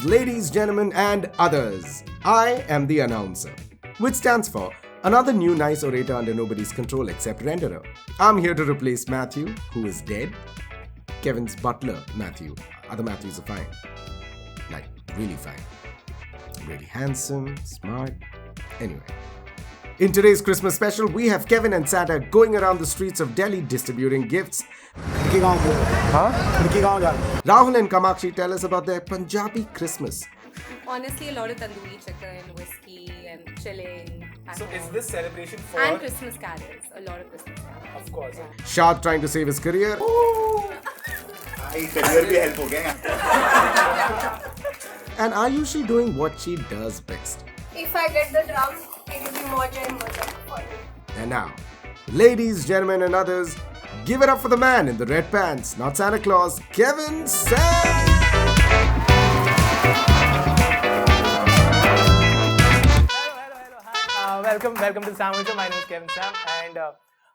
boys, ladies, gentlemen, and others. I am the announcer, which stands for another new nice orator under nobody's control except renderer. I'm here to replace Matthew, who is dead. Kevin's butler, Matthew. Other Matthews are fine. Like, really fine. Really handsome, smart. Anyway. In today's Christmas special, we have Kevin and Santa going around the streets of Delhi distributing gifts. Rahul and Kamakshi tell us about their Punjabi Christmas. Honestly, a lot of tandoori chicken, whiskey, and chilling. So is this celebration for... And Christmas carols. A lot of Christmas carols. Of course. Yeah. Shad trying to save his career. career भी help हो गया. And Ayushi doing what she does best. If I get the drum, it will be more and more for me. And now, ladies, gentlemen, and others, give it up for the man in the red pants, not Santa Claus, Kevin Sam. Hi. Welcome to Sam. My name is Kevin Sam. And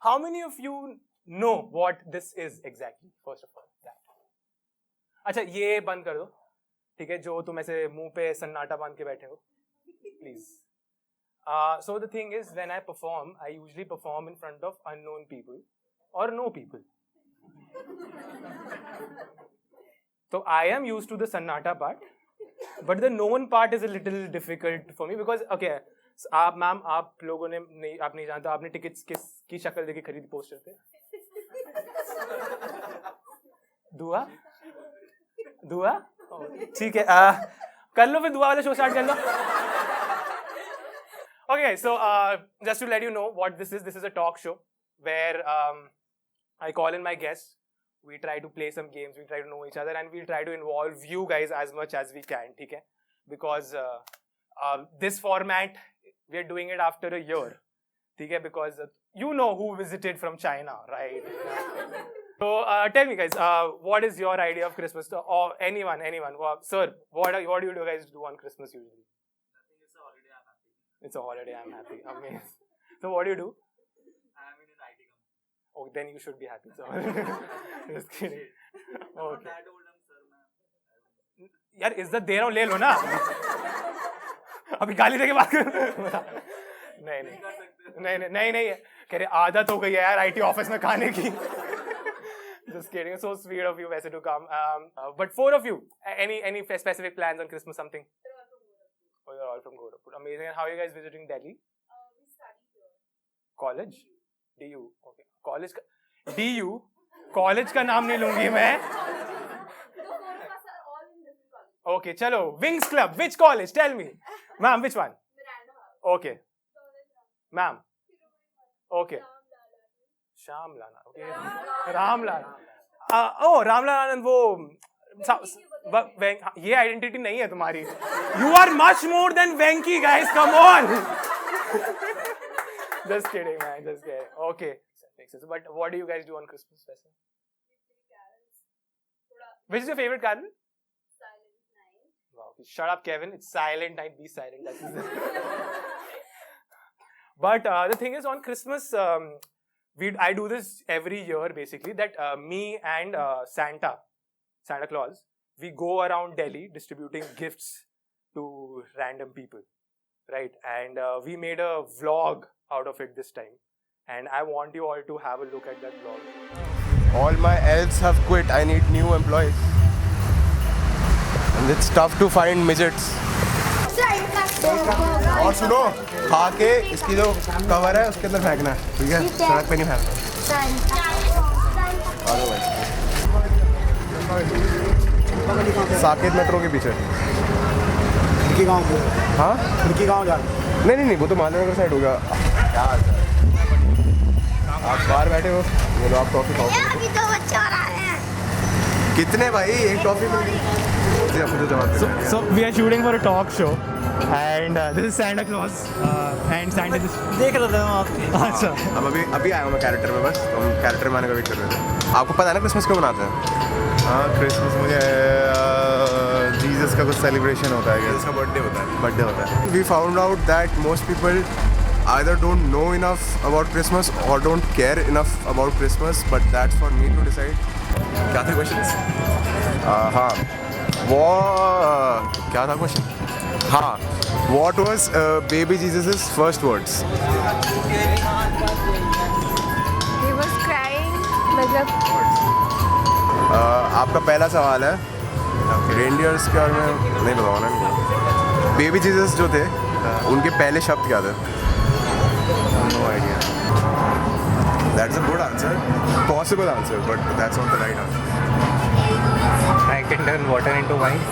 how many of you know what this is exactly? First of all, that. अच्छा ये बंद कर दो, ठीक है? जो तुम ऐसे मुंह पे सन्नाटा बांध के बैठे हो, please. So the thing is, when I perform, I usually perform in front of unknown people or no people. So I am used to the sannata part, but the known part is a little difficult for me because okay, आप ma'am आप लोगों ने नहीं आप नहीं जानते आपने tickets किसकी शक्ल देके खरीदी पोस्टर पे? दुआ ठीक है कर लो फिर दुआ वाला शो स्टार्ट कर लो. Okay, so just to let you know what this is a talk show where I call in my guests. We try to play some games, we try to know each other, and we'll try to involve you guys as much as we can, okay? Because this format, we are doing it after a year, okay? Because you know who visited from China, right? So tell me guys, what is your idea of Christmas? Or anyone, sir, what do you guys do on Christmas usually? It's a holiday, I'm happy. Amazing. So what do you do? I'm in an IT company. Oh, then you should be happy. So just kidding. Okay. यार इज्जत दे रहा हूँ ले लो ना. अभी गाली देके बात कर. नहीं कह रहे आदत हो गई है यार IT ऑफिस में खाने की. Just kidding. So sweet of you वैसे to come. But four of you, any specific plans on Christmas? Something? Oh, you're all from Gorakhpur. Amazing. And how are you guys visiting Delhi? We study here. College? DU. Okay. College का DU. College का नाम नहीं लूँगी मैं. The four of us are all in different colleges. Okay, चलो. Wings Club. Which college? Tell me. Ma'am, which one? Miranda House. Okay. Ma'am. Okay. Sham Lana. Okay. Ram Lana. Oh, Ram Lana and वो ये identity नहीं है तुम्हारी. You are much more than Venki, guys. Come on. Just kidding, man. Just kidding. Okay. Makes sense. But what do you guys do on Christmas festival? Which is your favorite carol? Silent Night. Wow. Shut up, Kevin. It's silent night. Be silent. That's But the thing is, on Christmas, I do this every year, basically, that me and Santa Claus, we go around Delhi distributing gifts to random people, right? And we made a vlog out of it this time. And I want you all to have a look at that vlog. All my elves have quit. I need new employees. And it's tough to find midgets. और सुनो, खा के इसकी जो cover है उसके अंदर फेंकना है, ठीक है? सड़क पे नहीं फेंकना. साकेत मेट्रो के पीछे. खिड़की गाँव को. हाँ? खिड़की गाँव जा. नहीं वो तो माधवनगर साइड होगा. क्या आप बाहर बैठे हो, ये लो आप टॉफी खाओ. अभी तो बच्चे आ रहे हैं. कितने भाई? एक टॉफी मिल गई. So we are shooting for a talk show. And this is Santa Claus. And Santa just... देख लेते हैं आप. अच्छा. अब अभी आया हूँ मैं कैरेक्टर में, बस हम कैरेक्टर में आने का वेट कर रहे थे. आपको पता है ना क्रिसमस क्यों मनाते हैं? हाँ, क्रिसमस मुझे जीसस का कुछ सेलिब्रेशन होता है. इसका बर्थडे होता है. We found out that most people either don't know enough about Christmas or don't care enough about Christmas, but that's for me to decide. क्या थे questions? हाँ, क्या था क्वेश्चन? हाँ, what was baby Jesus' first words? He was crying. मतलब आपका पहला सवाल है रेंडियर्स के बारे में नहीं बताऊँ ना। बेबी जीसस जो थे उनके पहले शब्द क्या थे? No idea. That's a good answer, possible answer, but that's not the right answer. I can turn water into wine.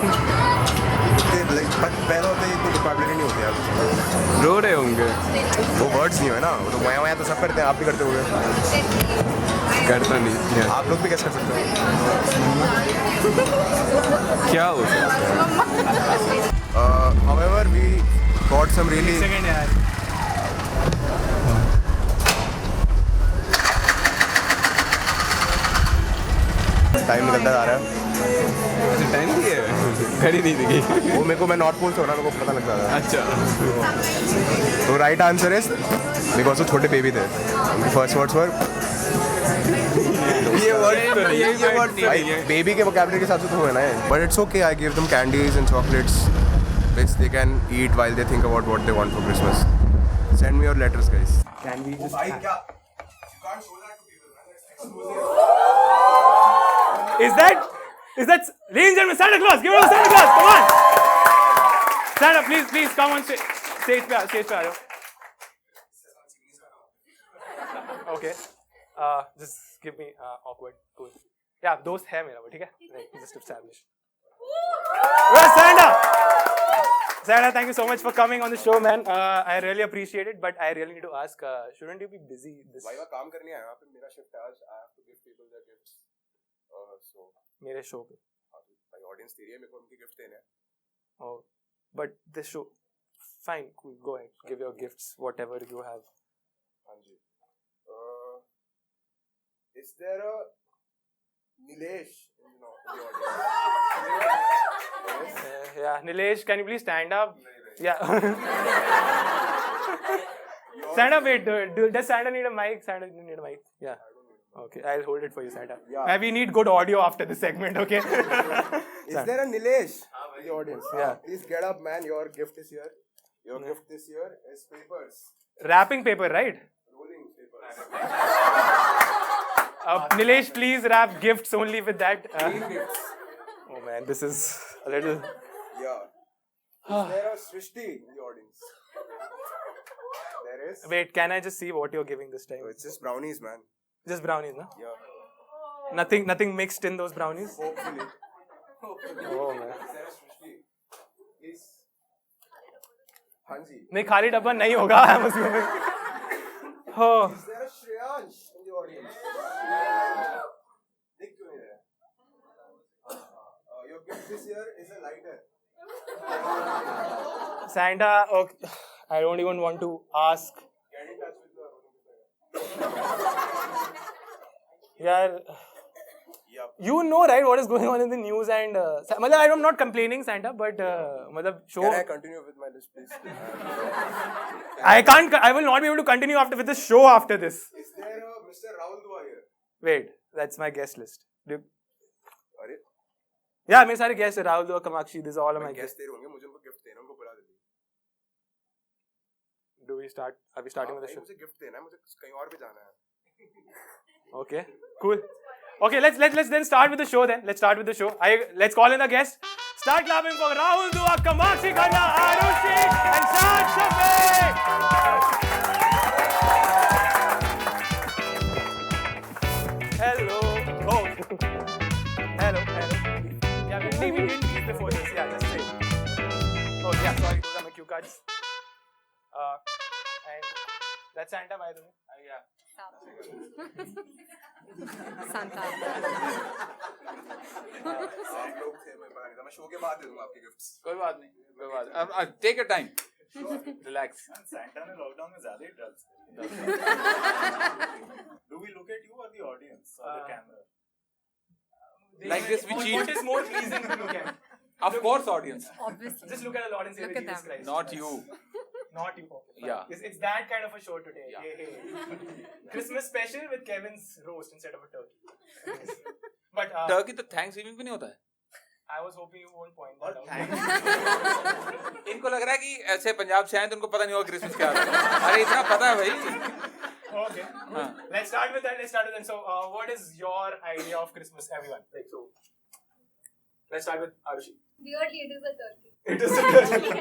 पहले होते इतनी वोकैबुलरी नहीं होती यार। रो रहे होंगे, वो वर्ड्स नहीं है ना, वो तो माया माया तो सब करते हैं, आप भी करते होंगे। करता नहीं है। आप लोग भी कैसे कर सकते हो? क्या हो सकता है? However, we got some really Second यार. टाइम निकलता जा रहा है। टाइम भी है, खड़ी नहीं दिखी। वो मेरे को, मैं नॉर्थ पोल से हो ना, मेरे को पता लगता था। अच्छा, तो राइट आंसर इज बिकॉज वो छोटे बेबी थे, उनके फर्स्ट वर्ड्स वर ये वर्ड तो नहीं है, ये वर्ड नहीं है। बेबी के वोकैबुलरी के हिसाब से तो हुए ना, but it's okay. I give them candies and chocolates which they can eat while they think about what they want for Christmas. Send me your letters, guys. Can we just? Is that? Ladies and gentlemen, Santa Claus? Give it up, Santa Claus! Come on! Santa, please come on stage. Stage पे आ जाओ. Okay. Just give me awkward. Cool. Yeah, दोस्त है मेरा वो, ठीक है? Right, just established. Where's Santa? Santa, thank you so much for coming on the show, man. I really appreciate it, but I really need to ask, shouldn't you be busy this? भाई मैं काम करने आया हूँ, पे मेरा shift है आज. I have to give people their gifts. So मेरे शो पे. भाई ऑडियंस तेरी है, मेरे को उनके गिफ्ट देने हैं. Oh, but this show, fine, cool. Go ahead, give your gifts, whatever you have. हाँ जी. Is there a Nilesh in the audience? Yeah, Nilesh, can you please stand up? Yeah. Stand up, wait. Does Santa need a mic? Santa need a mic? Yeah. Okay, I'll hold it for you, Santa. Yeah. We need good audio after this segment, okay? Is there a Nilesh in the audience? Yeah. Please get up, man. Your gift is here. Your gift this year is papers. Wrapping paper, right? Rolling papers. Nilesh, please wrap gifts only with that. Green gifts. Oh man, this is a little. Yeah. Is there a Srishti in the audience? There is. Wait, can I just see what you're giving this time? Oh, it's just brownies, man. Just brownies, no? Yeah. Nothing mixed in those brownies? Hopefully. Oh man. Is there a Srishti? Please. Hanji. नहीं खाली डब्बा नहीं होगा I'm assuming. Oh. Is there a Shreyansh in the audience? दिख क्यों नहीं रहा? Your gift this year is a lighter. Santa, okay. I don't even want to ask. Get in touch with your Yeah. Yup. You know, right, what is going on in the news and I'm not complaining, Santa, but show. Can I continue with my list, please? I will not be able to continue with the show after this. Is there a Mr. Rahul Dua here? Wait, that's my guest list. अरे Yeah, मेरे सारे guests हैं, Rahul Dua, Kamakshi, these are all of my guests. Guest तेरे होंगे, मुझे उनको gift देना, उनको बुला देना. Do we start? Are we starting with the show? मुझे गिफ्ट देना है, मुझे कहीं और भी जाना है. Okay, cool. Okay, let's then start with the show then. Let's start with the show. Let's call in the guests. Start clapping for Rahul Dua, Kamakshi Khanna, Arushi, and Shad Shafiq. Hello. Oh. Hello. Yeah, we didn't meet before this. Yeah, just say. Oh, yeah, sorry, those are my cue cards. And that's Santa, by the way. Yeah. Santa. आप लोग थे, मैं पता नहीं था, मैं show के बाद दे दूँगा आपके गिफ्ट्स. कोई बात नहीं. अब take your time. Relax. Santa ने लॉकडाउन में ज़्यादा ही drugs. Do we look at you or the audience or the camera? Like this, we cheat. What is more pleasing to look at? Of course, audience. Obviously. Just look at the audience. Look at Jesus them. Christ. Not you. Not you. Yeah. It's that kind of a show today. Yeah. Hey. Christmas special with Kevin's roast instead of a turkey. But Turkey तो Thanksgiving पे नहीं होता है. I was hoping you won't point और that out. thanks. इनको लग रहा है कि ऐसे पंजाब से आए तो उनको पता नहीं होगा क्रिसमस क्या है. अरे इतना पता है भाई. Okay. Let's start with that. So, what is your idea of Christmas, everyone? Like, so, let's start with Arushi. Weirdly, it is a turkey. It is a turkey.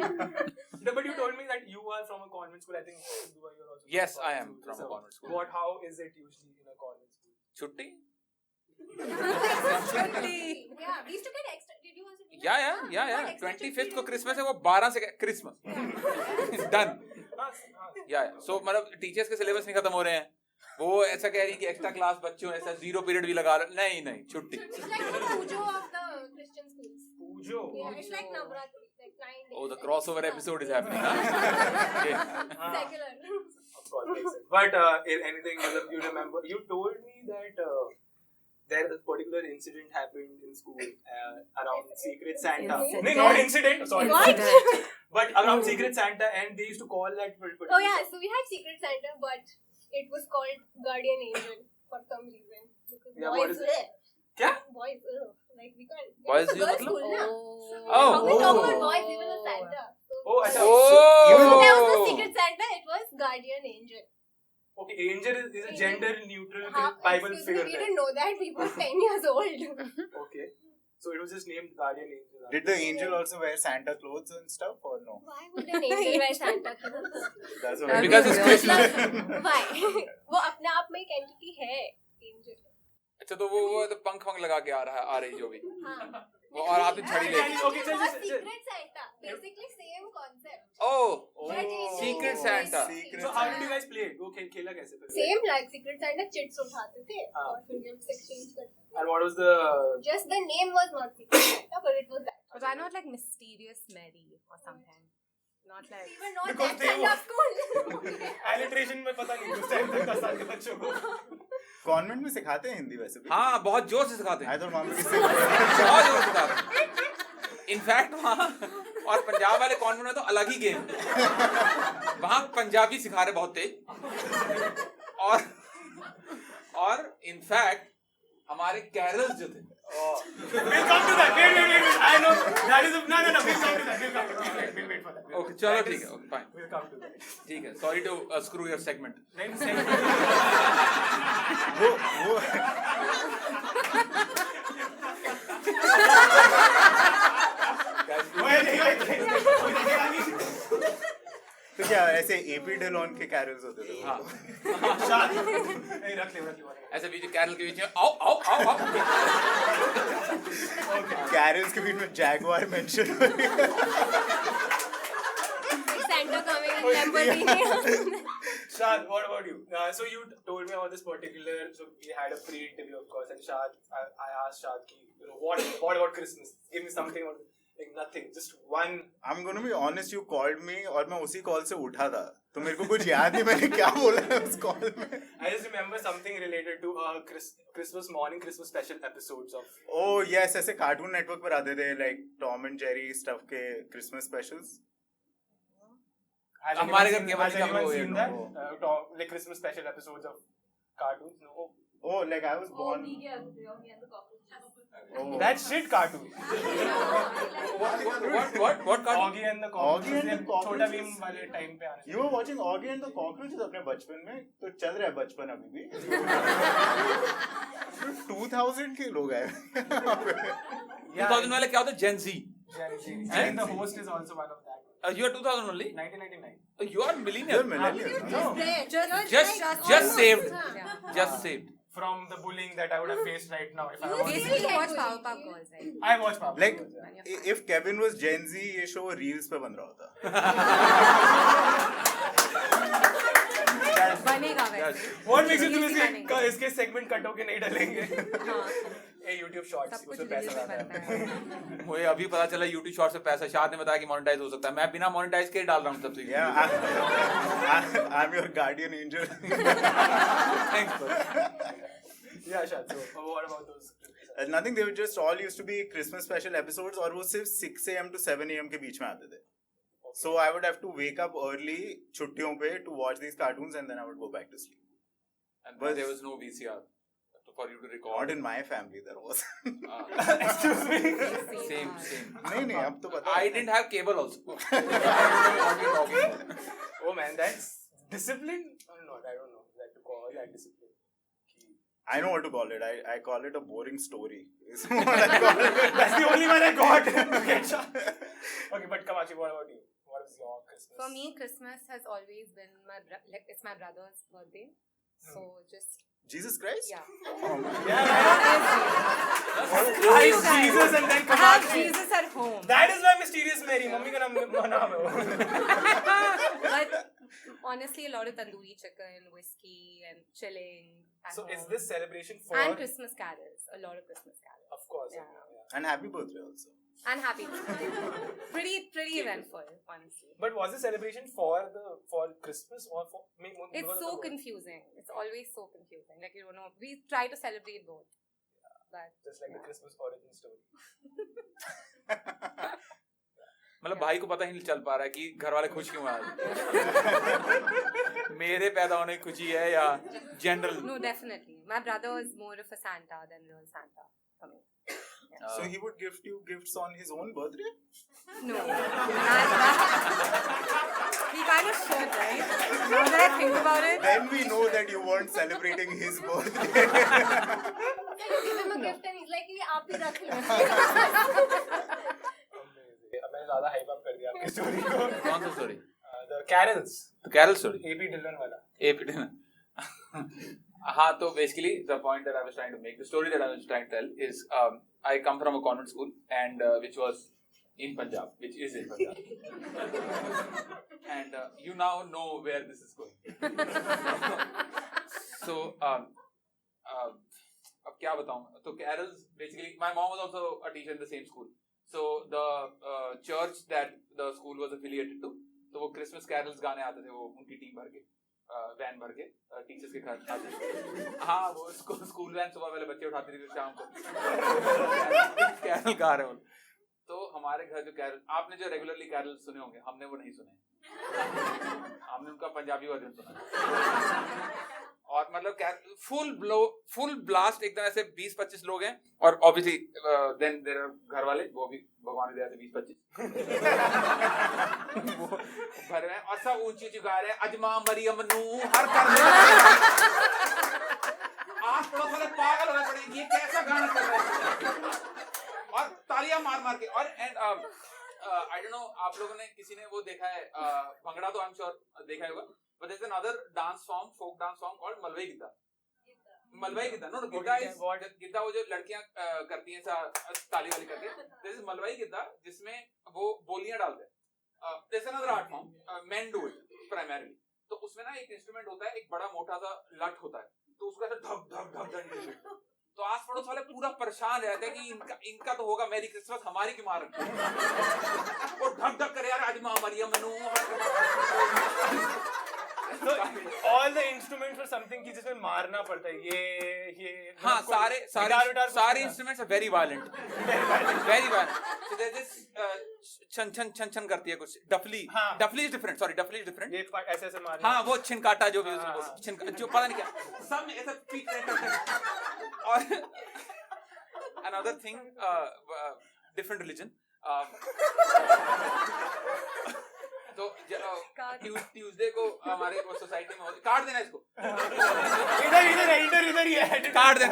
No, but you told me that you are from a convent school. I think you are also. Yes, from a I am convent from a school. convent school. How is it usually in a convent school? छुट्टी. Yeah, we used to get extra. Did you also do that? या What extra 25th को chutney Christmas है, वो 12 से Christmas done. या सो मतलब teachers के syllabus नहीं खत्म हो रहे हैं, वो ऐसा कह रही है कि एक्स्ट्रा क्लास बच्चों ऐसा 0 पीरियड भी लगा लो. नहीं छुट्टी. It's like the pujo of the Christian schools. Pujo. Yeah, it's like Navratri, like 9 days. Oh, the crossover episode is happening, huh? Secular. Of course, makes sense. But anything you remember? You told me that there a particular incident happened in school around Secret Santa. Incident? No, not incident. Sorry. What? But around Secret Santa, and they used to call that. Oh yeah, so we had Secret Santa, but it was called Guardian Angel for some reason. Because Yeah, what boys, is it? Kya? boys, like we can't. Boys, It's a girls' मतलब? school, na? Oh. How can we talk about boys even a Santa? So, Oh, acha. so there was no Oh. Secret Santa, it was Guardian Angel. Okay, angel is a gender neutral Huh? Bible Excuse me, figure. we didn't know that. We were 10 years old. Okay, so it was just named Guardian Angel. Did the angel also wear Santa clothes and stuff or no? Why would an angel wear Santa clothes? That's what Because it's Christmas. Why? वो अपने आप में एक entity है, angel. अच्छा तो वो तो पंख लगा के आ रही जो भी हाँ. वो और हाथ में छड़ी लेके. Okay, It was just- Secret Santa. Basically same concept. Oh, But it's Secret boys. Santa. So how did you guys play it? वो खेला कैसे फिर? Same like Secret Santa chits उठाते थे हाँ. और फिर gifts exchange करते थे. And what was the? Just the name was not Secret Santa, but it was that. But why not like Mysterious Mary or something? Not like. We were not Because that they kind of school. Alliteration में पता नहीं उस time तक 10 साल के बच्चों को. Convent में सिखाते हैं हिंदी वैसे भी. हाँ बहुत जोर से सिखाते हैं. I thought मामा किससे बहुत जोर से सिखाते हैं. इनफैक्ट वहाँ और पंजाब वाले कॉन्वेंट में तो अलग ही गेम. वहाँ पंजाबी सिखा रहे बहुत तेज. और इनफैक्ट हमारे कैरल्स जो थे. We'll come to that. Wait. I know that is no. We'll come to that. We'll wait for that. Okay चलो That ठीक is- है. Okay fine. We'll come to that. ठीक है. Sorry to screw your segment. Then तो क्या ऐसे AP Dhillon के carols होते थे. हाँ नहीं रख ले. ऐसे बीच कैरल के बीच में आओ. कैरल्स के बीच में जैगवार मेंशन हो रही है. Santa coming in Lamborghini. Shad, what about you? So you told me about this particular. So we had a pre-interview, of course, and Shad, I asked Shad, what about Christmas? Give me something. Like nothing, just one. I'm gonna be honest, you called me और मैं उसी call से उठा था, तो मेरे को कुछ याद नहीं मैंने क्या बोला है उस कॉल में. I just remember something related to Christmas morning, Christmas special episodes of. Oh yes, ऐसे कार्टून नेटवर्क पर आते थे like Tom and Jerry stuff के Christmas specials. Has हमारे घर anyone के seen- has बच्चे anyone को seen ये that? Like Christmas special episodes of cartoons? No. Oh, like I was born. Oh. That shit cartoon. what cartoon? Augie and the Cockroaches. Augie and the Cockroaches? छोटा भीम वाले time पे आने. You were watching Augie and the Cockroaches अपने बचपन में, तो चल रहा है बचपन अभी भी. 2000 के लोग आए. 2000 वाले क्या होते हैं? Gen Z. Gen Z. And the host is also one of that. You are 2000 only. 1999. You are millennial. You're millennial. No. Just saved. Just saved. From the bullying that I would have faced right now if I You was. Basically, you watch Powerpuff Girls, right? I watch Powerpuff Like Girls, yeah. if Kevin was Gen Z, ये show reels पे बन रहा होता. बनेगा वैसे. What makes you think Seriously बनेगा. इसके segment cut होके नहीं डालेंगे? हाँ. ये YouTube Shorts सब कुछ उसमें पैसा रील्स में आता बनता है. है. मुझे अभी पता चला YouTube शॉर्ट से पैसा. शाद ने बताया कि मोनेटाइज हो सकता है. मैं बिना मोनेटाइज के डाल रहा हूँ सबसे. Yeah, I'm your guardian angel. Thanks bro. Yeah, sure. So what about those? Nothing. They were just all used to be Christmas special episodes, और वो सिर्फ 6 a.m. to 7 a.m. के बीच में आते थे. So I would have to wake up early छुट्टियों पे to watch these cartoons and then I would go back to sleep. And but there was no VCR to for you to record. Not in my family there was. Excuse me. Same. नहीं अब तो पता I didn't have cable also. I don't know what you're talking about. Oh man, that's discipline or not? I don't know that to call that discipline. I know what to call it. I call it a boring story. Is what I call it. That's the only one I got. Okay, but Kamachi, what about you? What is your Christmas? For me, Christmas has always been it's my brother's birthday. So just Jesus Christ? yeah. Christ, Jesus, and then I have Kamachi. Jesus at home. That is why Mysterious Mary. Mummy ka naam naam hai wo. But honestly, a lot of tandoori chicken, whiskey, and chilling. At So home. is this celebration for? And Christmas carols? A lot of Christmas carols. Of course. Yeah. And happy birthday also. And happy birthday. pretty eventful, honestly. But was the celebration for Christmas or for? It's so confusing. It's always so confusing. Like, you know, we try to celebrate both. But Just like the Christmas origin story. मतलब भाई को पता ही नहीं चल पा रहा है कि घर वाले खुश क्यों हैं आज. मेरे पैदा होने की खुशी है या general. no, definitely. My brother is more of a Santa than real Santa for me. So he would gift you gifts on his own birthday? No. He kind of should, right? Now that I think about it. Then we know that you weren't celebrating his birthday. So you give him a gift and he's like, "ये आप ही रख लो." अब मैंने ज़्यादा hype up कर दिया आपकी story को. कौन सा स्टोरी? The carols. तो कैरल स्टोरी. AP Dillon वाला. हाँ, तो basically the point that I was trying to make, the story that I was trying to tell is I come from a convent school and which was in Punjab, which is in Punjab. And you now know where this is going. So अब क्या बताऊँ? तो carols basically, my mom was also a teacher in the same school. So the church that the school was affiliated to, तो वो Christmas carols गाने आते थे, वो उनकी टीम भर के वैन भर के टीचर्स के घर आते थे. हाँ, वो स्कूल वैन सुबह वाले बच्चे उठाते थे शाम को कैरल गा रहे हो. तो हमारे घर जो कैरल, आपने जो रेगुलरली कैरल सुने होंगे, हमने वो नहीं सुने. हमने उनका पंजाबी वर्जन सुना. और मतलब फुल ब्लास्ट एकदम ऐसे 20-25 लोग हैं और ऑब्वियसली देन देयर आर घर वाले, वो भी भगवान की दया से 20-25 भर रहे हैं और सब ऊंची ऊंची गा रहे हैं अजमा मरियम नू हर कर आस पड़ोस वाले पागल हो पड़े, ये कैसा गाना चल रहा है और तालियां मार मार के. और एंड आई डोंट नो आप लोगों ने किसी ने वो देखा है भंगड़ा, तो आई एम श्योर देखा होगा. But there's another dance form, folk dance form called Malwai Gidda. Malwai Gidda, no, Gidda is Gidda वो जो लड़कियां करती हैं ताली वाली करके. This is Malwai Gidda जिसमें वो बोलियां डालते हैं. There's another art form, men do it primarily. तो उसमें ना एक इंस्ट्रूमेंट होता है, एक बड़ा मोटा सा लठ होता है, तो उसको ऐसे धक धक धक धक. तो आस पड़ोस वाले पूरा परेशान रहते हैं कि इनका तो होगा मेरी क्रिसमस, हमारी की मार रखी है. वो धक धक करे यार आज माँ मरियम नू. So all the instruments were something कि जिसमें मारना पड़ता है. ये हाँ, सारे instruments are very violent. Very violent. So there's this छन करती है कुछ. Duffly is different. Sorry, Duffly is different. ये ऐसे ऐसे मारना. हाँ, वो छिनकाटा जो भी उसको जो पता नहीं क्या सब में ऐसा पीट रहे करते हैं. और another thing, different religion. तो ट्यूसडे को हमारे सोसाइटी में कार्ड देना इसको. इधर ही है. कार्ड दे.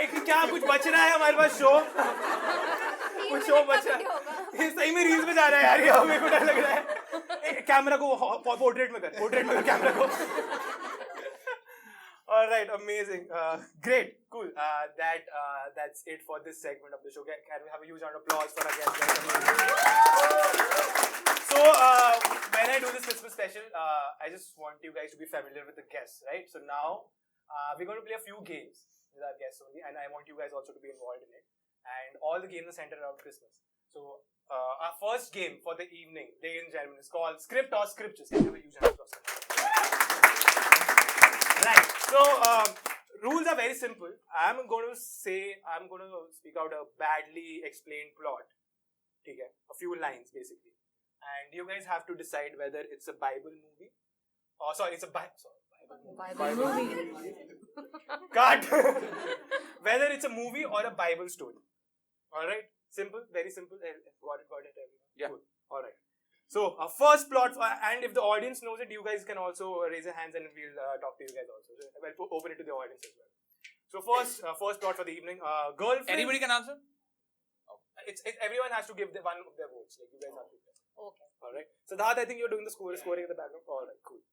एक क्या कुछ बच रहा है हमारे पास शो. कुछ शो बच रहा है. ये सही में रील्स में जा रहा है यार. ये मेरे को डर लग रहा है. कैमरा को पोर्ट्रेट में कर कैमरा को. All right, amazing, great, cool. That's it for this segment of the show. Can we have a huge round of applause for our guests? So when I do this Christmas special, I just want you guys to be familiar with the guests, right? So now we're going to play a few games with our guests only, and I want you guys also to be involved in it. And all the games are centered around Christmas. So our first game for the evening, ladies and gentlemen, is called Script or Scriptures. Can we have a huge round of applause? Right. So rules are very simple. I'm going to speak out a badly explained plot. Okay, a few lines basically, and you guys have to decide whether it's a Bible movie, or sorry, it's a Bible Bible movie. Cut. Whether it's a movie or a Bible story. Alright? Simple, very simple. Got it, everyone. Yeah. Cool. Alright. So, first plot, and if the audience knows it, you guys can also raise your hands and we'll talk to you guys also. So, we'll open it to the audience as well. So, first plot for the evening. Girlfriend. Anybody can answer? Everyone has to give one of their votes. Like, you guys have to. Okay. Alright. Siddharth, I think you're doing the scoring in the background. Alright, cool.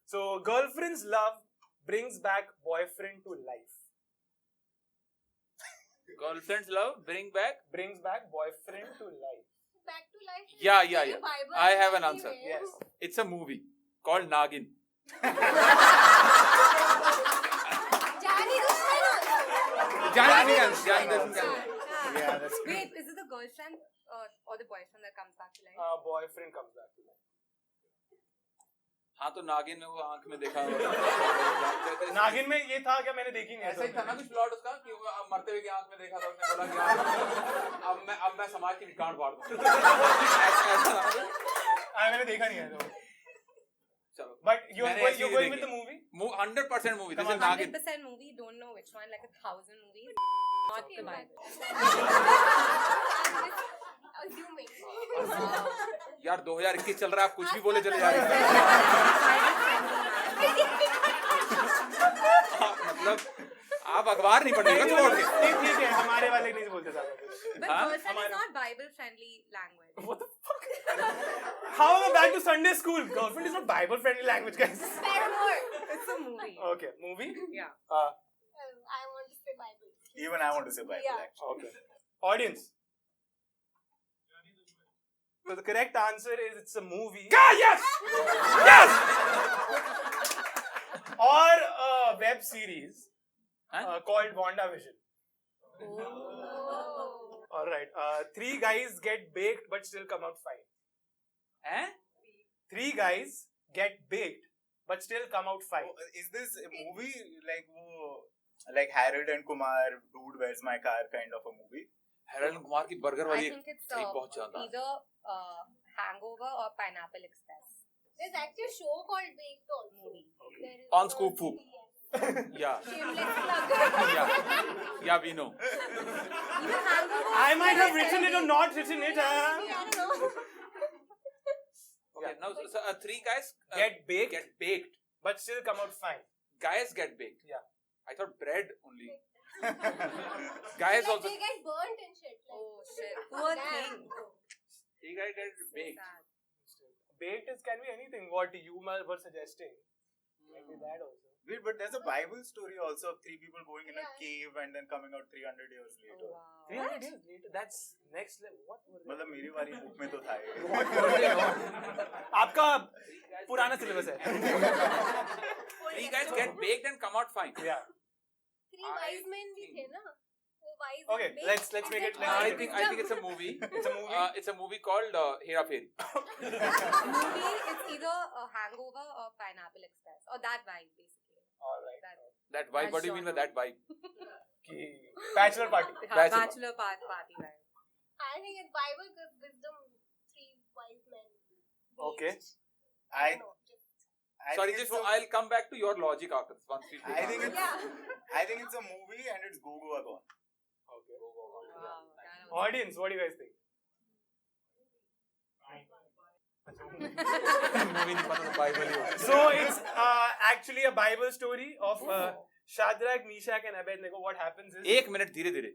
So, girlfriend's love brings back boyfriend to life. Girlfriend's love brings back boyfriend to life. Back to life. Yeah. Bible I have an answer. anyway. Yes. It's a movie called Nagin. Johnny Dushman also. Johnny doesn't count. Yeah, that's good. Wait, is it the girlfriend or the boyfriend that comes back to life? Boyfriend comes back to life. हाँ तो नागिन में वो आंख में देखा नागिन में ये था क्या? मैंने देखी नहीं. ऐसा ही था ना कुछ प्लॉट उसका कि वो मरते हुए की आंख में देखा था उसने बोला कि अब मैं समाज की गांड फाड़ दूं. मैंने देखा नहीं है तो. चलो. But you're going with the movie? 100% movie. This is 100% Nagin. movie, don't know which one, like 1,000 movies. Not the Bible. Assuming. यार 2021 चल रहा है, आप कुछ भी बोले चले जा रहे हैं. मतलब आप अखबार नहीं पढ़ेगा छोड़ के. ठीक है, हमारे वाले नहीं बोलते ज्यादा. But girlfriend is not Bible-friendly language. What the fuck? How am I back to Sunday school? Girlfriend is not Bible-friendly language, guys. Paramore. It's a movie. Okay, movie? Yeah. I want to say Bible. Even I want to say Bible, Yeah. actually. Okay. Audience. So the correct answer is it's a movie. Yes! Yes! Or a web series called WandaVision. Oh. Alright. 3 guys get baked but still come out fine. हैं? 3 guys get baked but still come out fine. Is this a movie like Harold and Kumar, Dude, Where's My Car kind of a movie? Harold Kumar की burger I वाली think it's एक बहुत ज्यादा. either Hangover or Pineapple Express. There's actually a show called Baked also. Movie. There is On Scoop Foop. Yeah. Shameless plug. Yeah, we know. Even Hangover. I might have written it or not written it. I don't know. Okay, now so 3 guys Get baked get baked. but still come out fine. Guys get baked. Yeah. I thought bread only. Guys also. They get burnt and shit. Like, Oh shit. Poor Damn. thing. 3 guys get So baked. sad. Baked can be anything. What you were suggesting. Maybe that also. Wait, but there's a Bible story also of 3 people going in a Yeah. cave and then coming out 300 years Oh later. wow. 300 years later. That's next level. What were they? मतलब मेरी वाली book में तो था ये. आपका पुराना syllabus है. 3 guys get baked and come out fine. Yeah. 3 wise men भी थे ना. वो wise Okay, men let's baked make it- and let's then I make think it's a movie. It's a movie. It's a movie called Hera Fairy. Movie, it's either a Hangover or Pineapple Express or that vibe basically. Alright. That vibe. What do you mean by that vibe? Bachelor party. Bachelor party vibe. I think it's Bible because wisdom, 3 wise men. Okay. I Sorry, think just it's a- I'll come back to your logic after this. Once we I think it's Yeah. I think it's a movie and it's Go Goa Gone. Okay. Wow. that was- Audience, what do you guys think? movie नहीं पता तो Bible ही होगा. So it's actually a Bible story of Shadrach, Meshach and Abednego. What happens is 1 minute धीरे-धीरे.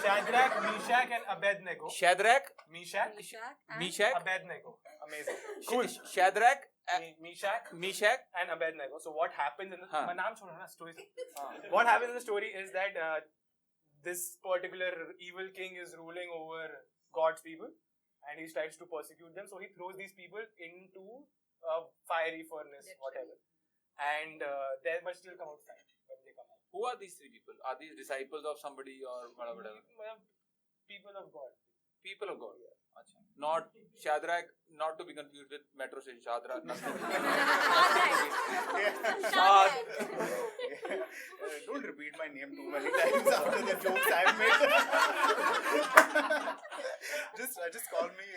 Shadrach, Meshach and Abednego. Shadrach, Meshach, Meshach, Abednego. Amazing. Cool. Shadrach, Meshach Meshach. and Abednego. So what happens in the हाँ. मैं नाम छोड़ो ना story से. What happens in the story is that this particular evil king is ruling over God's people and he tries to persecute them. So he throws these people into a fiery furnace, whatever, and they must still come out fine when they come out. Who are these 3 people? Are these disciples of somebody or whatever? People of God. People of God. अच्छा. Not Shadrach, not to be confused with Metro Station Shadrach. Don't repeat my name too many times after the jokes I've made. just call me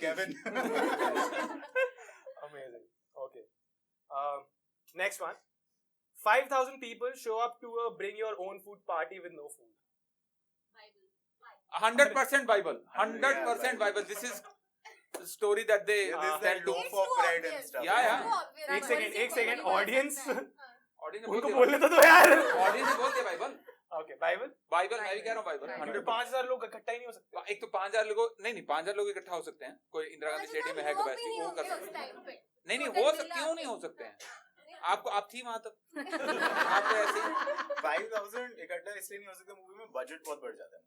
Kevin. Amazing. Okay. Next one. 5,000 people show up to a bring your own food party with no food. 100% Bible. 100% Bible. This is the story that they Yeah, this tell is to. like loaf of bread and stuff. Yeah. एक second. Audience. Audience उनको बोल बोलने तो यार. दिया Bible. Okay, Bible. Bible मैं भी कह रहा हूँ बाइबल क्योंकि 100 5,000 लोग इकट्ठा ही नहीं हो सकते. एक तो 5,000 लोगों नहीं 5,000 लोग इकट्ठा हो सकते हैं कोई इंदिरा गांधी स्टेडियम में है कैपेसिटी वो कर सकते हैं नहीं हो सकते क्यों नहीं हो सकते हैं आपको आप थी वहां तक आप तो ऐसे 5,000 इकट्ठा इसलिए नहीं हो सकता मूवी में बजट बहुत बढ़ जाता है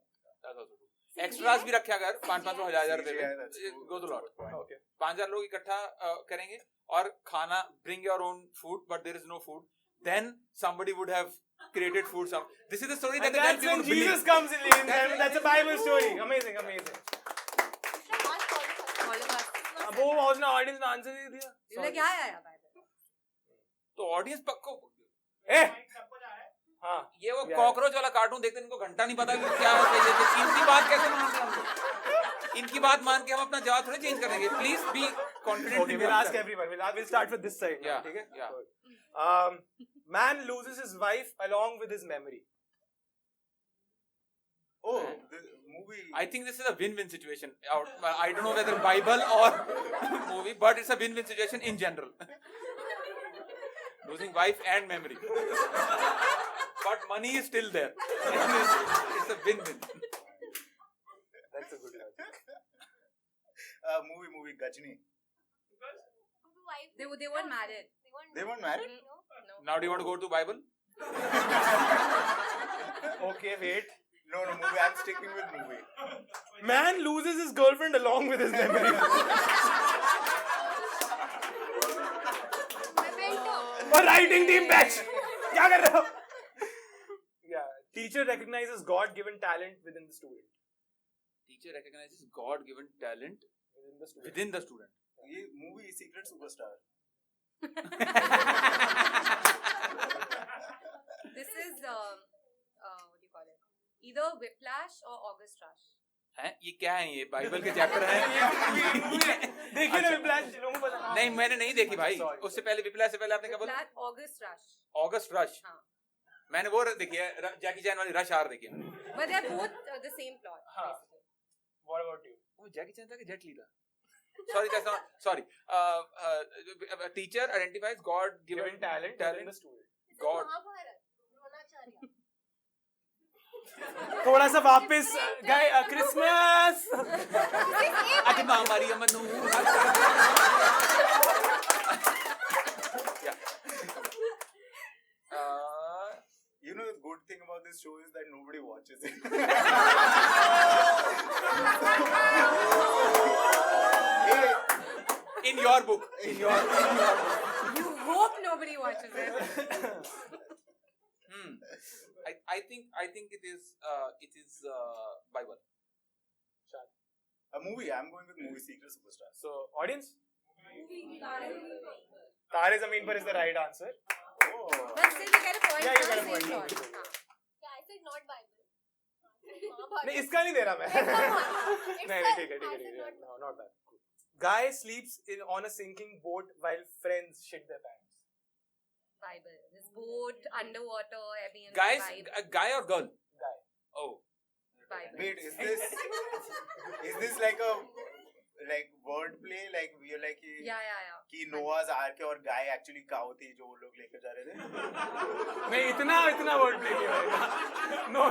एक्स्ट्रास भी रखे अगर 500 हजार CGI, that's they good. Go to lot Okay. 5,000 लोग इकट्ठा करेंगे और खाना bring your own food but there is no food then somebody would have created food some this is the story that And the that's when people Jesus believe. comes in. That's a Bible story. Amazing. अब वो उसने audience ने answer दे दिया. क्या आया Bible? तो audience पक्को ए हाँ ये वो कॉकरोच वाला कार्टून देखते हैं इनको घंटा नहीं पता कि क्या सही है इनकी बात कैसे मानते हैं हम लोग इनकी बात मान के हम अपना जवाब थोड़ी चेंज करेंगे please be confident Okay, we'll ask everyone. We'll start with this side. Yeah, ठीक है? yeah. Man loses his wife along with his memory. Oh, the movie. I think this is a win-win situation. I don't know whether Bible or movie, but it's a win-win situation in general. Losing wife and memory. But money is still there. It's a win-win. That's a good logic. Movie Gajni. They weren't married. They weren't married? No. Now do you want to go to Bible? Okay, wait. No, movie. I'm sticking with movie. Man loses his girlfriend along with his memory. और writing team batch. क्या कर रहे हो? Yeah. Teacher recognizes God-given talent within the student. Teacher recognizes God-given talent Within the student. within the student. ये movie Secret Superstar. This is what do you call it? Either Whiplash or August Rush. हैं ये क्या है ये Bible के chapter हैं देखिए ना विप्लाश लोगों को पता. नहीं मैंने नहीं देखी भाई Sorry. उससे पहले विप्लव से पहले आपने क्या बोला August Rush. ऑगस्ट रश हाँ. मैंने वो देखी है जैकी चैन वाली रश आर देखी है But they're both the same plot. हाँ. Basically. What about you? वो जैकी चैन था कि जेट ली था sorry that's not sorry a teacher identifies God given Given talent within the student. God थोड़ा सा वापस गए क्रिसमस. आज हमारी Manu You know, the good thing about this show is that nobody watches it. in your book You hope nobody watches it. I think it is Bible. A movie. I'm going with movie Secret Superstar. So audience, Tare Zameen Par is the right answer. Oh. But still you get a point. Yeah, you for get a the point. same plot. हाँ. Yeah, I said not Bible. नहीं इसका नहीं दे रहा मैं. नहीं ठीक है. No, not that. Guy sleeps on a sinking boat while friends shit their pants. Bible. This boat, underwater, Airbnb Guys, vibe. guy or girl? Guy. Oh, Bible. Wait, is this like a word play? Like we are like Yeah. कि Noah's Ark और guy actually cow थी जो वो लोग लेकर जा रहे थे. नहीं इतना word play नहीं होगा. No.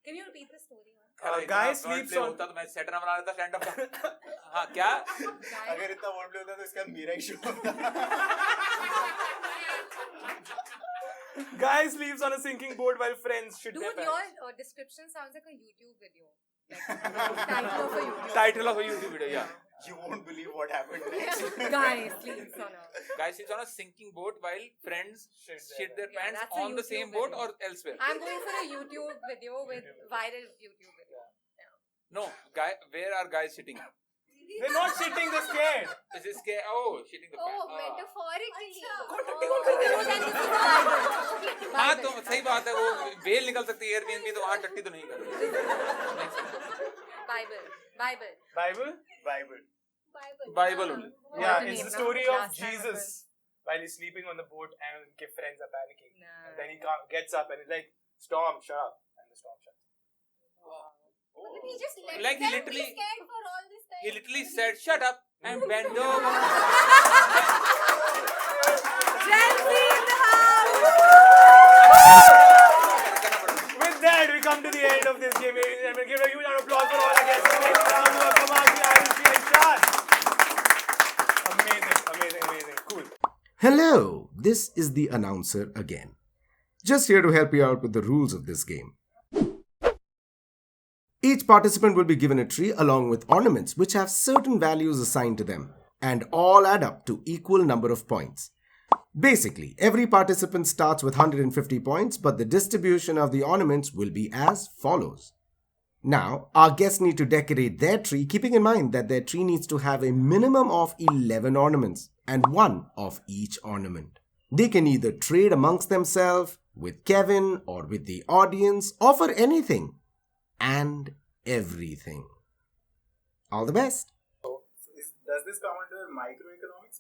Can you repeat the story? Guy sleeps on. होता तो मैं सेट ना बना लेता स्टैंड अप का. हाँ क्या? अगर इतना word play होता तो इसका मेरा ही show होता. Guy sleeps on a sinking boat while friends shit their Dude, pants. your description sounds like a YouTube video. Like title of a YouTube. Title of a YouTube video, yeah. You won't believe what happened next. Guy sleeps on a. Guy sits on a sinking boat while friends shit their Yeah, pants that's a on the same YouTube boat video. or elsewhere. I'm going for a YouTube video with viral YouTube video. No, guy. Where are guys sitting? They're not shitting, they're scared. Is this guy? Oh, shitting the Oh, pants. metaphorically. हाँ तो सही बात है वो well निकल सकती है Airbnb तो वहाँ टट्टी तो नहीं कर Bible. Bible? Bible. Bible only. Yeah, the it's name the now? story of Last time it Jesus while he's sleeping on the boat and his friends are panicking. Nah. And then he gets up and he's like, Storm, shut up. And the storm shuts up. But he just let Like he them literally- be scared for all this time. He literally said, "Shut up and bend over." Gen Z in the house! With that, we come to the end of this game. Ladies and gentlemen, give a huge round of applause for all our guests. Amazing round of Kamaki, Arushi and Shad. Amazing, amazing, amazing. Cool. Hello, this is the announcer again. Just here to help you out with the rules of this game. Each participant will be given a tree along with ornaments which have certain values assigned to them and all add up to equal number of points. Basically, every participant starts with 150 points, but the distribution of the ornaments will be as follows. Now, our guests need to decorate their tree, keeping in mind that their tree needs to have a minimum of 11 ornaments and one of each ornament. They can either trade amongst themselves, with Kevin, or with the audience, or for anything and everything. All the best. Does this come under microeconomics?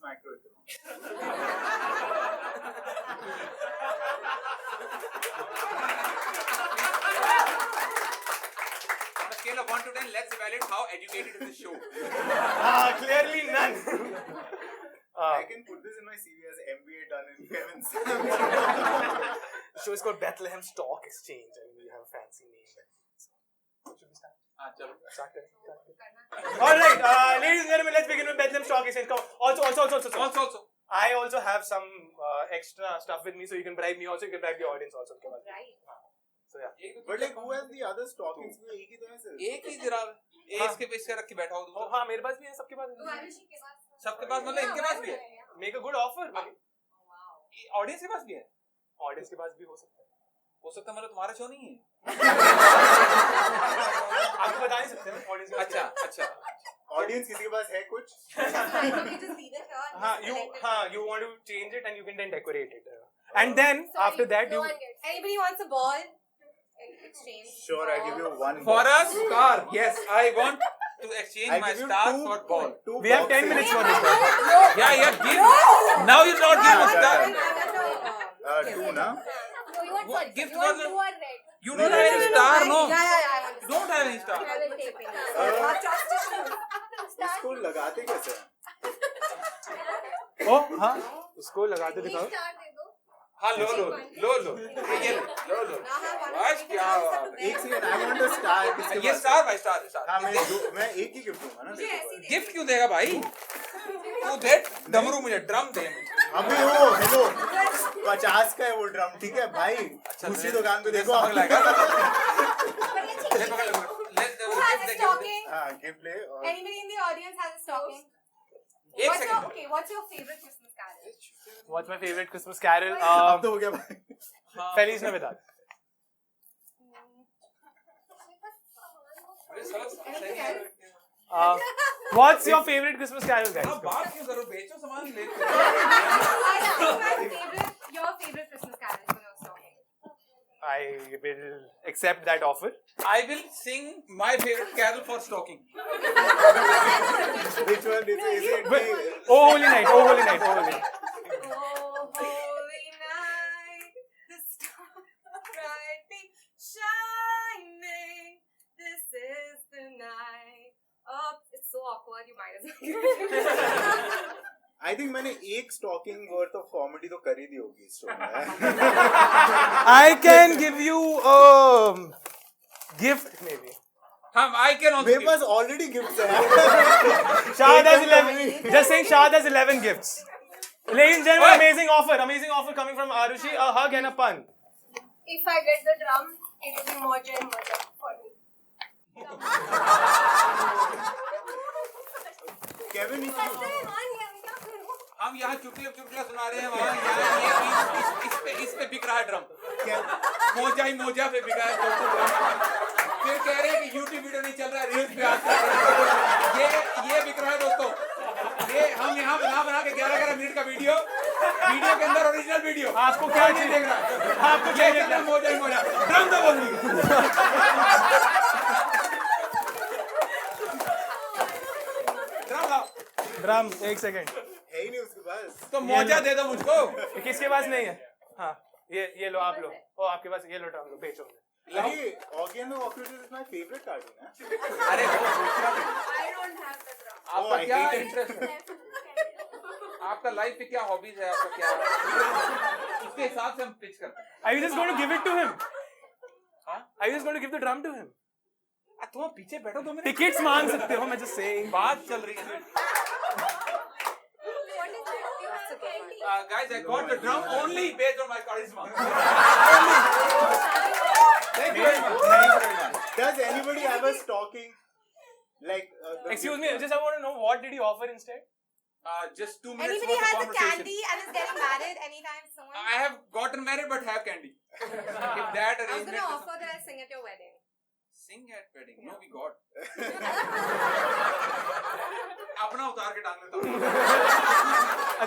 On a scale of 1 to 10, let's evaluate how educated is this show. Clearly none. I can put this in my CV as MBA done in Kevin's. The show is called Bethlehem Stock Exchange and we have a fancy name. Should we start? Start it. Alright, ladies and gentlemen, let's begin with Bethlehem Stock Exchange. Come on. Also. I also have some extra stuff with me, so you can bribe me also, you can bribe the audience also. Come on. Right. So yeah. But like, who has the other stockings? एक ही तो है सिर्फ. एक ही जरा इसके पे इसके रख के बैठा हो Oh, दूसरा हाँ, मेरे पास भी है, सबके पास है. सबके पास मतलब इनके पास भी है Make a good offer. Audience के पास भी है Audience के पास भी हो सकता है. मतलब तुम्हारा शो नहीं है आपको बता नहीं सकते ना audience के पास. अच्छा Audience किसी के पास है कुछ? You want to change it and you can then decorate it. And then after that you. Anybody wants a ball? Exchange. Sure, I give you one. for a star. Yes, I want to exchange I my give you star two- for ball. two We have 10 boxes. minutes for this. Yeah, give. Now you're not giving a star. Two na? No, you want What? sorry, Gift you want was a- blue or red? You don't have any star, no? Yeah, I want You don't have any star. I will tape it. trust issues. इसको लगाते कैसे हैं? Oh, हाँ. उसको लगाते एक दिखाओ. Star दे दो. हाँ लो ये लो आज क्या बात है एक second, I want a star. किसके ये पास? स्टार भाई स्टार हाँ, मैं एक ही गिफ्ट दूंगा ना. मुझे ऐसी दे. गिफ्ट क्यों देगा भाई तू दे डमरू मुझे ड्रम दे अभी वो हेलो 50 का है वो ड्रम, ठीक है भाई. दूसरी दुकान पे देखो. समझ लाएगा ले Who has a stocking? हाँ, गिफ्ट ले. और Anybody in the audience has a stocking? एक What's your second what's your favorite Christmas carol? What's my favorite Christmas carol? अब तो हो गया भाई. Feliz Navidad. What's your favorite Christmas carol, guys? बात क्यों करो बेचो सामान ले Your favorite Christmas carol for your stocking. I will accept that offer. I will sing my favorite carol for stocking. Which one is it? Oh holy night, oh holy night, oh holy night. Oh, holy night, the stars brightly shining. This is the night. Oh, it's so awkward. You might as well. I think मैंने एक stocking worth of comedy तो कर ही दी होगी इस show में. I can give you a gift maybe. I can also मेरे give. पास already gifts है. Shad has 11. Just saying, Shad has 11 gifts. Ladies and gentlemen, amazing offer coming from Arushi. A hug and a pun. If I get the drum, it will be more and more for me. Kevin, if you हम यहाँ चुटकुला सुना रहे हैं वहाँ यहाँ इस पे बिक रहा है ड्रम मोजा पे बिका है फिर कह रहे हैं कि YouTube वीडियो नहीं चल रहा है रील्स पे आजकल ये बिक रहा है दोस्तों ये हम यहाँ बना के 11 मिनट का वीडियो के अंदर ओरिजिनल वीडियो आपको क्या नहीं देख रहा है आपको क्या देख रहा है? मोजा ड्रम तो बोल ड्रम एक सेकंड. है ही नहीं उसके पास. तो मौजा दे दो मुझको। ये किसके पास नहीं है? हाँ ये लो आप लो। ओ आपके पास ये लो ड्रम लो बेचो। Hey, Augie and the Cockroaches is my favorite cartoon. अरे I don't have the drum. आपका I क्या hate it. इंटरेस्ट है? आपका लाइफ पे क्या हॉबीज है? आपका क्या उसके हिसाब से हम पिच करते हैं। Are you just going to give it to him? Are you just going to give the drum to him? तुम पीछे बैठो तो मेरे टिकट्स मांग सकते हो, मैं just saying. बात चल रही है। What is it? You have candy? Guys, I got the drum only based on my charisma. Thank you very much. Thank you very much. Does anybody have a stalking? Like, Excuse me, just I want to know what did he offer instead? Just 2 minutes Anybody worth of has a conversation. candy and is getting married anytime soon? I have gotten married but have candy. If that I was arrangement gonna is offer that I sing at your wedding. sing at wedding. No, we got. अपना उतार के टांग लेता हूँ.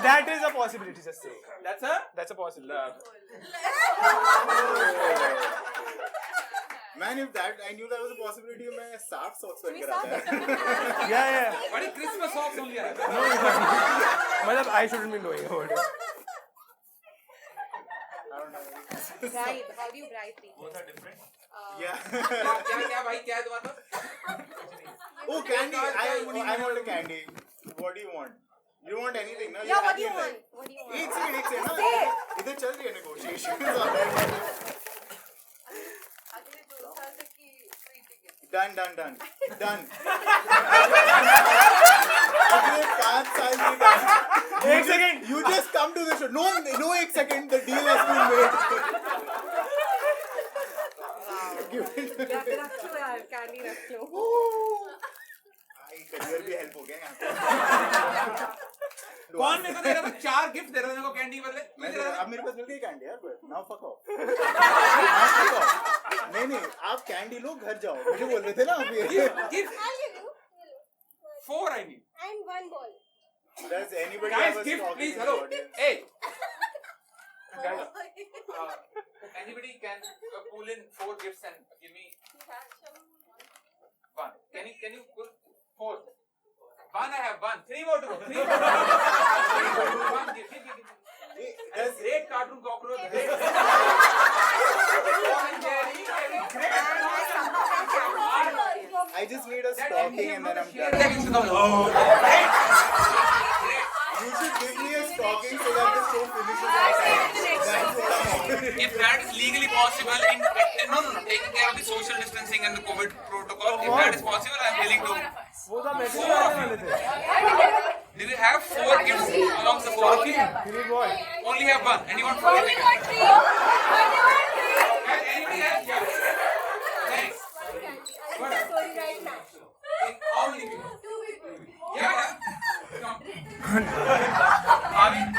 That is a possibility, just say. That's That's a possibility. man, if that I knew that was a possibility, मैं 60 socks पहन We के saw आता है. Yeah. बड़ी Christmas socks only है. मतलब I shouldn't be knowing about it. I don't know. Bribe. How do you bribe people? Both are different. Yeah. क्या भाई क्या है तुम्हारे पास? Oh, candy! I want a candy. What do you want? You want anything? No? Yeah, what happy do you in want? life? What do you एक want? Second ना इधर चल रही है negotiations. Done. अगले 5 साल में done. एक second. You just come to the show. No, एक second. The deal has been made. Yeah, रख लो यार, candy रख लो. करियर भी हेल्प हो गया यहाँ पे. कौन मेरे को दे रहा था? 4 गिफ्ट दे रहा था मेरे को कैंडी बदले. अब मेरे पास मिल गई कैंडी यार. Now fuck off. नहीं आप कैंडी लो घर जाओ. मुझे बोल रहे थे ना अभी. Gift. I'll give you. 4 I need. And one ball. Does anybody Guys, have a gift stalking please. in Hello. the audience? Hey. Guys, anybody can pull in 4 gifts and give me 1. Can you pull 4? 1 I have 1. 3 more to go. 3 more. 1 gift. Hey, does Great cartoon cockroach. Great. Tom and Jerry. I just need a stalking and then I'm done. Oh. You should give me a stalking so that the show finishes on time. That's what I'm offering. If that is legally possible no, taking care of the social distancing and the COVID protocol, if that is possible, I'm willing to. वो तो message आने वाले थे. Do we have 4 gifts amongst the 4 of you? Only have 1, and you want 4? Only got 3. Only got 3. Can anybody else? Yeah. Thanks. One candy. I'll tell the story right now. How many people? 2 people. Yeah.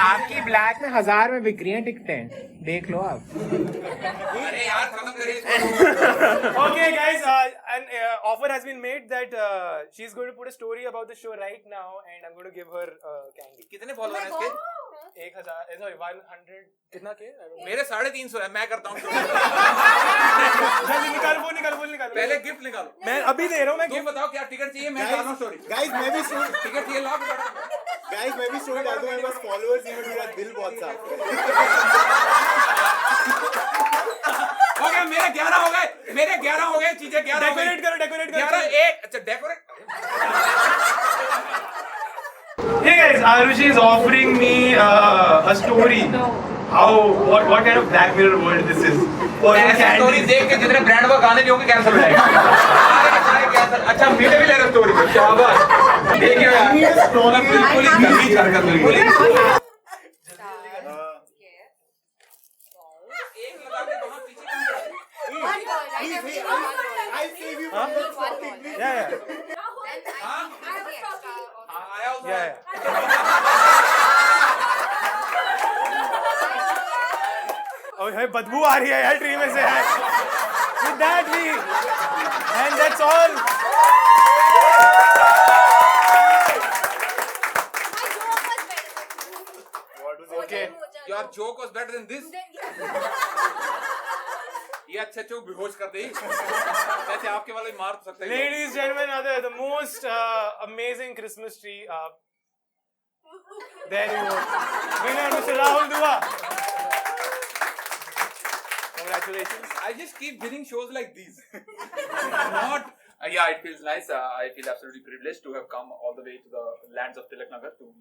आपकी black में 1000 में बिक रही हैं टिकटें, देख लो आप. अरे यार खत्म करिए इसको. Okay, guys, an offer has been made that she's going to put a story about the show right now, and I'm going to give her candy. कितने फॉलोअर हैं इसके? 1000, sorry, 100. कितना के? मेरे 350 है. मैं करता हूँ. जल्दी निकाल. पहले गिफ्ट निकालो. मैं अभी दे रहा हूँ. मैं तुम बताओ क्या टिकट चाहिए? मैं डाल रहा हूँ स्टोरी. Guys, मैं भी story. टिकट चाहिए लाओ. Guys, मैं भी story डाल दूँ. मेरे पास followers नहीं है. मेरा दिल बहुत साफ है. हो गया. मेरे 11 हो गए. चीजें 11 हो गई. डेकोरेट करो. 11 1. अच्छा decorate. Hey guys, Arushi is offering me a story. What kind of Black Mirror world this is? ऐसी स्टोरी देख के जितने ब्रांड का गाने भी होंगे कैंसिल हो जाएंगे. सारे कैंसिल. अच्छा मीठे भी ले रहे स्टोरी में. शाबाश. देखिए यार. बिल्कुल ही गंदी हरकत हुई. एक लगा के दोनों पीछे क्यों जा रहे हैं? One ball, right? Please, Everybody hey, one ball. I'll save you from the stalking. Please. Yeah. Then I have the extra. हाँ आया उधर. Yeah. Oh, hey, बदबू आ रही है यार ट्री में से यार. With that we and that's all. Okay. Your joke was better than this. ये अच्छे चोक बेहोश कर दे. ऐसे आपके वाले मार तो सकते हैं. Ladies, gentlemen, the most amazing Christmas tree There you go. Winner, Mr. Rahul Dua. Congratulations. I just keep winning shows like these. Not. Yeah, it feels nice. I feel absolutely privileged to have come all the way to the lands of Tilak Nagar to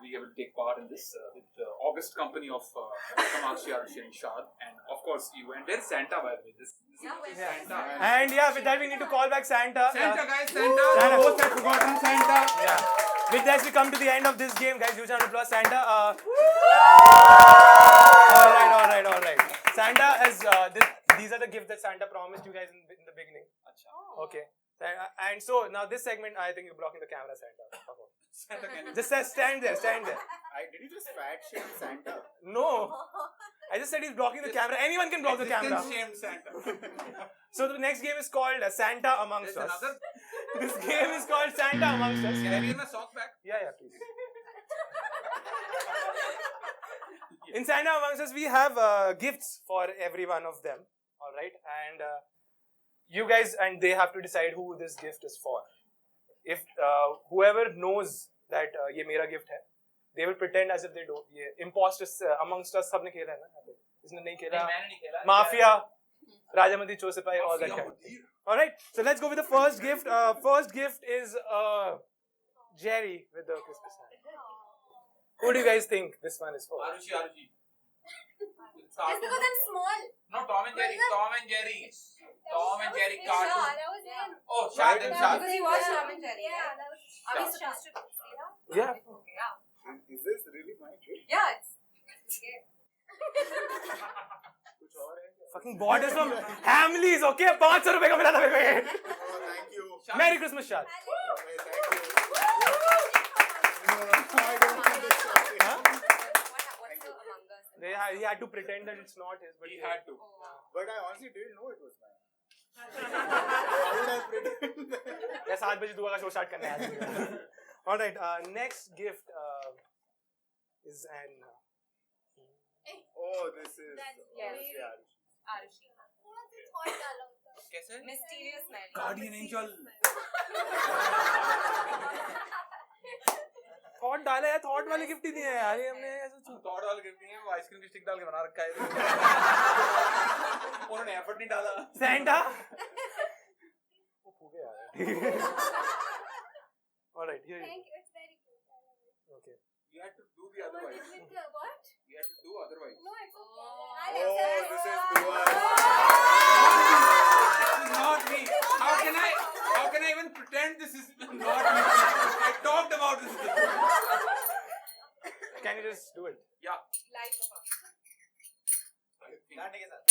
be able to take part in this with the august company of Kamakshi, Arushi and Shad. And of course, you and there's Santa, by the way. This is Santa. And yeah, with that we need to call back Santa. Santa, guys, Santa. The host had forgotten Santa. Yeah. With that, we come to the end of this game, guys. Huge round of applause, Santa. All right. Santa has these are the gifts that Santa promised you guys in the beginning. Okay. And so now this segment, I think you're blocking the camera, Santa. Santa can Just stand there. Did you just fat shame Santa? No. I just said he's blocking the camera. Anyone can block the camera. shamed Santa. So the next game is called Santa Amongst There's Us. another. This game is called Santa Amongst Us. Can I get my sock back? Yeah, please. In Santa Amongst Us, we have gifts for every one of them. All right, and you guys and they have to decide who this gift is for. If whoever knows that ये मेरा gift है, they will pretend as if they don't. ये imposters amongst us सबने खेला है ना? इसने नहीं खेला. Mafia, Rajamati Chosipai, all that kind of thing. All right, so let's go with the first gift. First gift is Jerry with the Christmas hat. Who do you guys think this one is for? Arushi. Just because I'm small. No, Tom and Jerry. Tom and Jerry Yeah, cartoon. that was him. Oh, Shad and Shad. Because he watched Tom and Jerry. Yeah, that was Are we Shad. supposed to say that? Yeah. Okay, yeah. Is this really my trick? Yeah, it's okay. Fucking bought us from Hamleys, okay? 500 रुपए का मिला था मेरे को. Oh, thank you. Merry Christmas, Shad. Okay, thank you. No, I don't think it's okay. What's the Among Us? He had to pretend that it's not his, but He had to. Oh, wow. But I honestly didn't know it was mine. How would I pretend that? Yeah, 7 बजे दुआ का show start करना है. All right, next gift is an. Oh, this is. Yes. Yeah. Arushi. कैसे? Mysterious man. Guardian angel. Thought डाला है, thought वाली gift ही नहीं है यार ये हमने ऐसे थॉट वाला गिफ्ट नहीं है, वो आइसक्रीम की स्टिक डाल के बना रखा है. उन्होंने एफर्ट नहीं डाला. Santa. वो फूके यार. All right, here you Thank you. It's very cute. I love it. go. Okay. You had to do the otherwise. What? You had to do otherwise. No, it's okay. Oh. I'll Oh, accept this it. is Dua. This is not me. How can I even pretend this is not me? I talked about this. Can you just do it? Yeah. Live performance. गाने के साथ.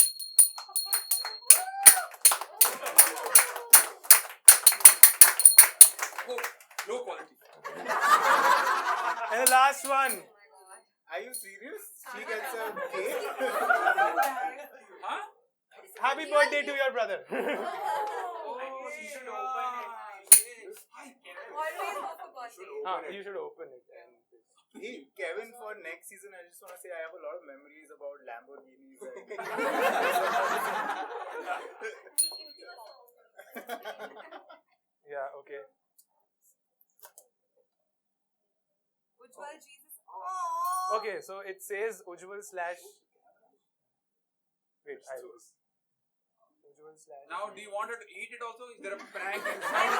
Oh, low quality. And the last one. Are you serious? She gets a cake? Huh? Happy birthday to your brother. Oh, she should open it. Always go for birthday. You should open it. Hey, Kevin, for next season, I just want to say I have a lot of memories about Lamborghinis. Yeah, okay. Ujjwal Jesus. Oh. Okay, so it says Ujjwal slash. Wait, I was. Ujjwal slash. Now, do you want her to eat it also? Is there a prank inside?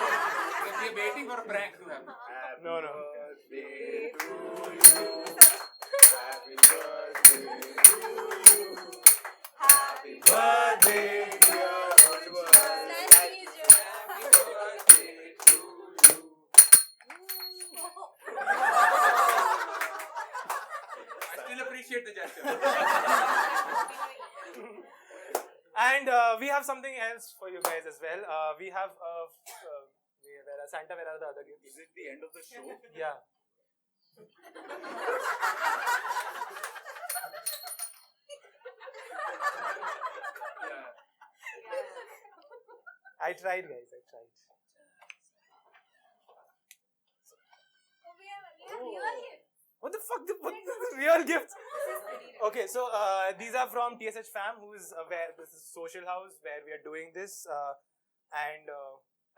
Because we are waiting for a prank to happen. No, no. Birthday to you. Happy birthday to you. Happy birthday, dear Ujjwal. Nice to meet you. Happy birthday to you. I still appreciate the gesture. And we have something else for you guys as well. We have Santa, where are the other gifts? Is it the end of the show? Yeah. Yeah. I tried, guys. I tried. Oh, we have real gifts. What the fuck? What the real gifts? Okay, so these are from TSH Fam, who is where this is Social House, where we are doing this, and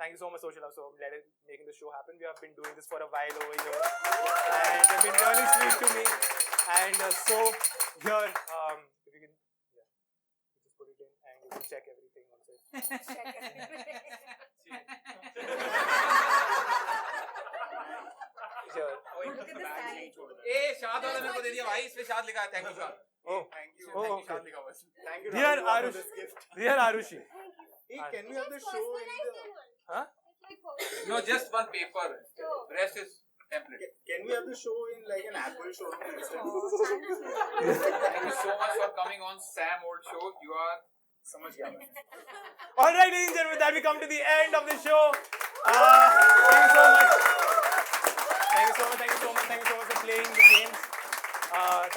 thank you so much, Social Love, for making the show happen. We have been doing this for a while over here, and they've been really sweet to me. And so here, if you can, yeah, you just put it in and you can check everything also. Sure. Look at the tally. ए शाद वाला मेरे को दे दिया भाई इसमें शाद लिखा है थैंक यू शाद Oh, Thank you. oh, Thank you, okay. Shad Liga was. Thank you. Dear Rahul, for Arush, this gift. dear Arushi. Hey, can we have the show in the? Huh? no just one paper rest is template Can we have the show in like an Apple showroom instead? thank you so much for coming on Sam Old Show you are So much gap. All right, ladies and gentlemen, with that we come to the end of the show. Thank you so much. Thank you so much. Thank you so much. Thank you so much for playing the games.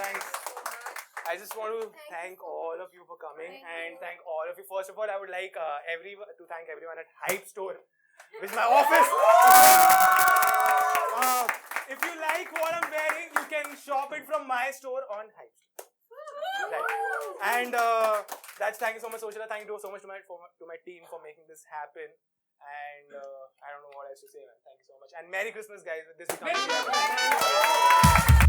Thanks. I just want to thank all of you for coming and thank all of you. First of all, I would like to thank everyone at Hype Store, which is my office. If you like what I'm wearing, you can shop it from my store on Hype Store. Right. And thank you so much, Soshila. Thank you so much to my team for making this happen. And I don't know what else to say, man. Thank you so much. And Merry Christmas, guys. With this, we come to the end.